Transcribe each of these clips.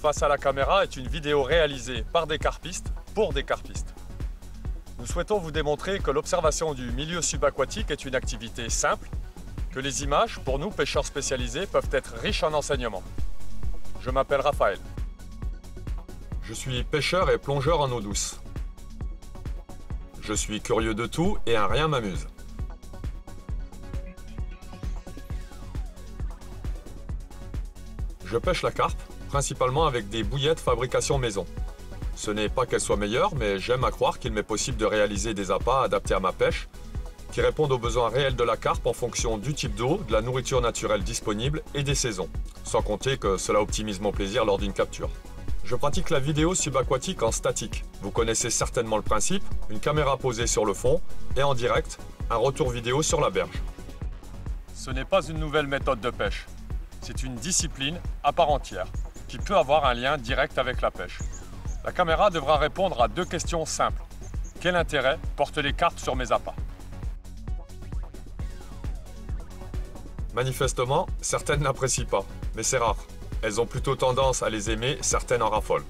face à la caméra est une vidéo réalisée par des carpistes pour des carpistes. Nous souhaitons vous démontrer que l'observation du milieu subaquatique est une activité simple, que les images, pour nous pêcheurs spécialisés, peuvent être riches en enseignements. Je m'appelle Raphaël. Je suis pêcheur et plongeur en eau douce. Je suis curieux de tout et un rien m'amuse. Je pêche la carpe, principalement avec des bouillettes fabrication maison. Ce n'est pas qu'elles soient meilleures, mais j'aime à croire qu'il m'est possible de réaliser des appâts adaptés à ma pêche, qui répondent aux besoins réels de la carpe en fonction du type d'eau, de la nourriture naturelle disponible et des saisons. Sans compter que cela optimise mon plaisir lors d'une capture. Je pratique la vidéo subaquatique en statique. Vous connaissez certainement le principe, une caméra posée sur le fond et en direct, un retour vidéo sur la berge. Ce n'est pas une nouvelle méthode de pêche. C'est une discipline à part entière qui peut avoir un lien direct avec la pêche. La caméra devra répondre à deux questions simples. Quel intérêt portent les carpes sur mes appâts? Manifestement, certaines n'apprécient pas, mais c'est rare. Elles ont plutôt tendance à les aimer, certaines en raffolent.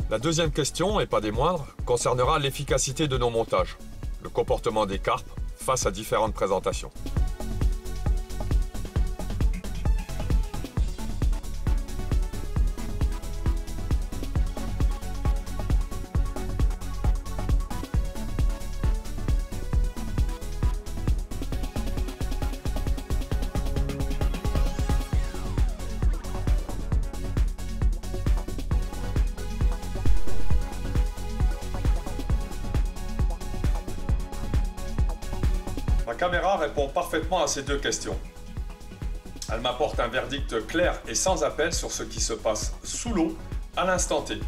La deuxième question, et pas des moindres, concernera l'efficacité de nos montages, le comportement des carpes face à différentes présentations. La caméra répond parfaitement à ces deux questions. Elle m'apporte un verdict clair et sans appel sur ce qui se passe sous l'eau à l'instant T.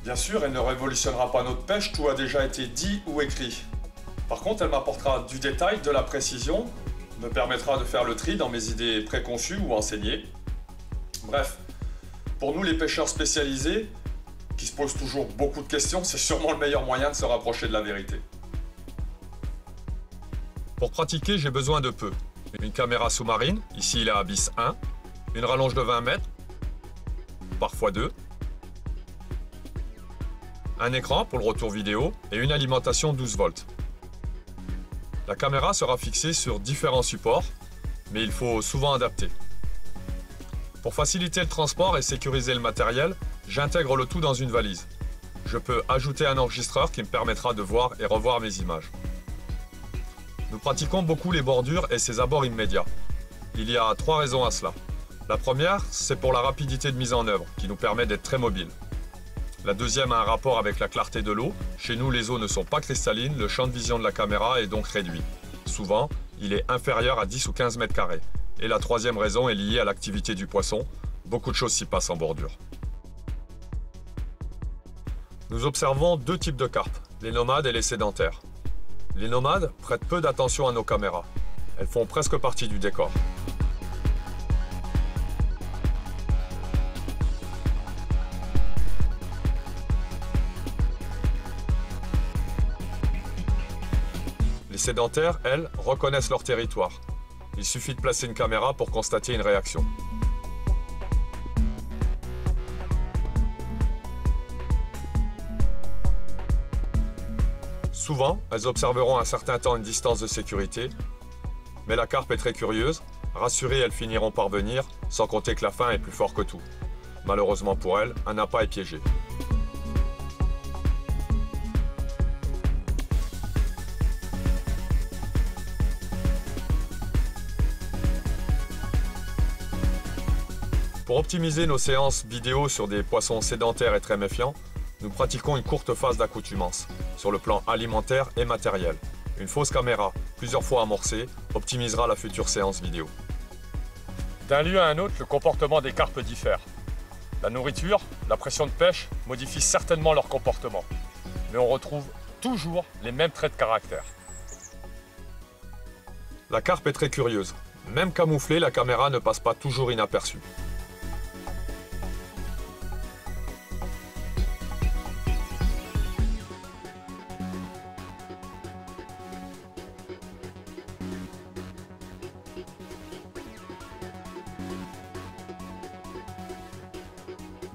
Bien sûr, elle ne révolutionnera pas notre pêche, tout a déjà été dit ou écrit. Par contre, elle m'apportera du détail, de la précision, me permettra de faire le tri dans mes idées préconçues ou enseignées. Bref, pour nous les pêcheurs spécialisés, qui se posent toujours beaucoup de questions, c'est sûrement le meilleur moyen de se rapprocher de la vérité. Pour pratiquer, j'ai besoin de peu. Une caméra sous-marine, ici il est à Abyss 1, une rallonge de 20 mètres, parfois 2, un écran pour le retour vidéo et une alimentation 12 volts. La caméra sera fixée sur différents supports, mais il faut souvent adapter. Pour faciliter le transport et sécuriser le matériel, j'intègre le tout dans une valise. Je peux ajouter un enregistreur qui me permettra de voir et revoir mes images. Nous pratiquons beaucoup les bordures et ses abords immédiats. Il y a 3 raisons à cela. La première, c'est pour la rapidité de mise en œuvre, qui nous permet d'être très mobiles. La deuxième a un rapport avec la clarté de l'eau. Chez nous, les eaux ne sont pas cristallines, le champ de vision de la caméra est donc réduit. Souvent, il est inférieur à 10 ou 15 mètres carrés. Et la troisième raison est liée à l'activité du poisson. Beaucoup de choses s'y passent en bordure. Nous observons deux types de carpes, les nomades et les sédentaires. Les nomades prêtent peu d'attention à nos caméras. Elles font presque partie du décor. Les sédentaires, elles, reconnaissent leur territoire. Il suffit de placer une caméra pour constater une réaction. Souvent, elles observeront un certain temps une distance de sécurité, mais la carpe est très curieuse. Rassurées, elles finiront par venir, sans compter que la faim est plus fort que tout. Malheureusement pour elle, un appât est piégé. Pour optimiser nos séances vidéo sur des poissons sédentaires et très méfiants, nous pratiquons une courte phase d'accoutumance, sur le plan alimentaire et matériel. Une fausse caméra, plusieurs fois amorcée, optimisera la future séance vidéo. D'un lieu à un autre, le comportement des carpes diffère. La nourriture, la pression de pêche modifient certainement leur comportement, mais on retrouve toujours les mêmes traits de caractère. La carpe est très curieuse. Même camouflée, la caméra ne passe pas toujours inaperçue.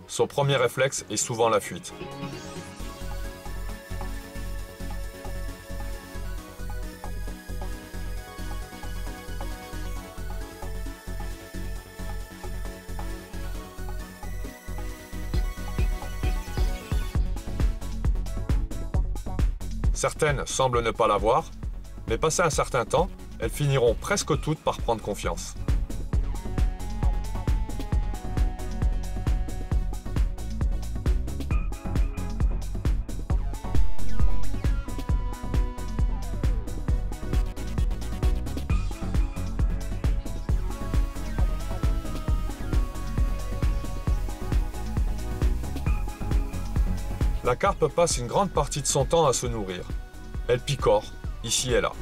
Son premier réflexe est souvent la fuite. Certaines semblent ne pas la voir, mais passé un certain temps, elles finiront presque toutes par prendre confiance. La carpe passe une grande partie de son temps à se nourrir. Elle picore, ici et là.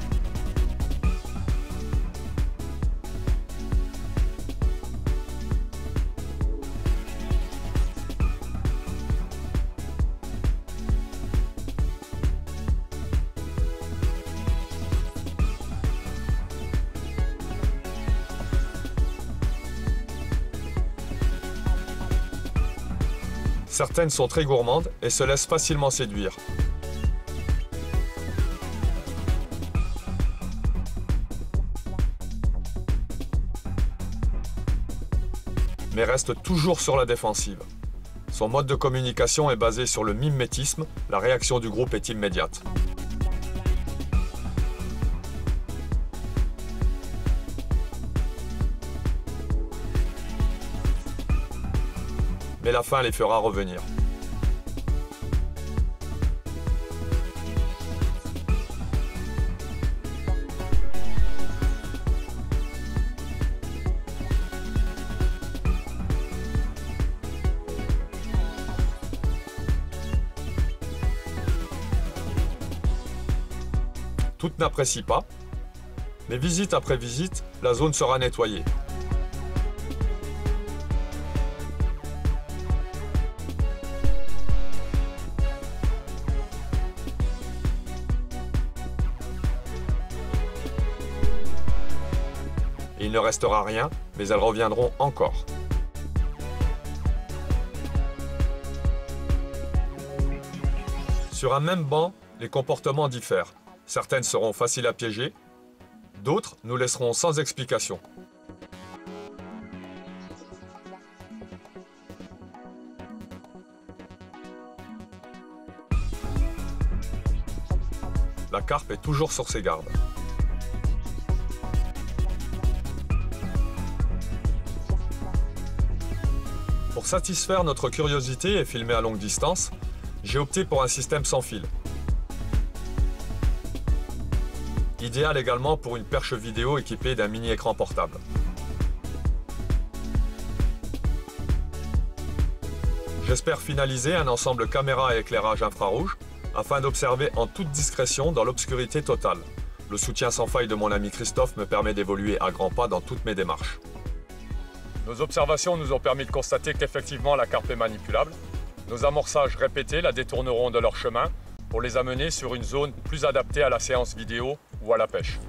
Certaines sont très gourmandes et se laissent facilement séduire. Mais restent toujours sur la défensive. Son mode de communication est basé sur le mimétisme, la réaction du groupe est immédiate. Mais la faim les fera revenir. Toutes n'apprécient pas, mais visite après visite, la zone sera nettoyée. Il ne restera rien, mais elles reviendront encore. Sur un même banc, les comportements diffèrent. Certaines seront faciles à piéger, d'autres nous laisseront sans explication. La carpe est toujours sur ses gardes. Pour satisfaire notre curiosité et filmer à longue distance, j'ai opté pour un système sans fil. Idéal également pour une perche vidéo équipée d'un mini-écran portable. J'espère finaliser un ensemble caméra et éclairage infrarouge afin d'observer en toute discrétion dans l'obscurité totale. Le soutien sans faille de mon ami Christophe me permet d'évoluer à grands pas dans toutes mes démarches. Nos observations nous ont permis de constater qu'effectivement la carpe est manipulable. Nos amorçages répétés la détourneront de leur chemin pour les amener sur une zone plus adaptée à la séance vidéo ou à la pêche.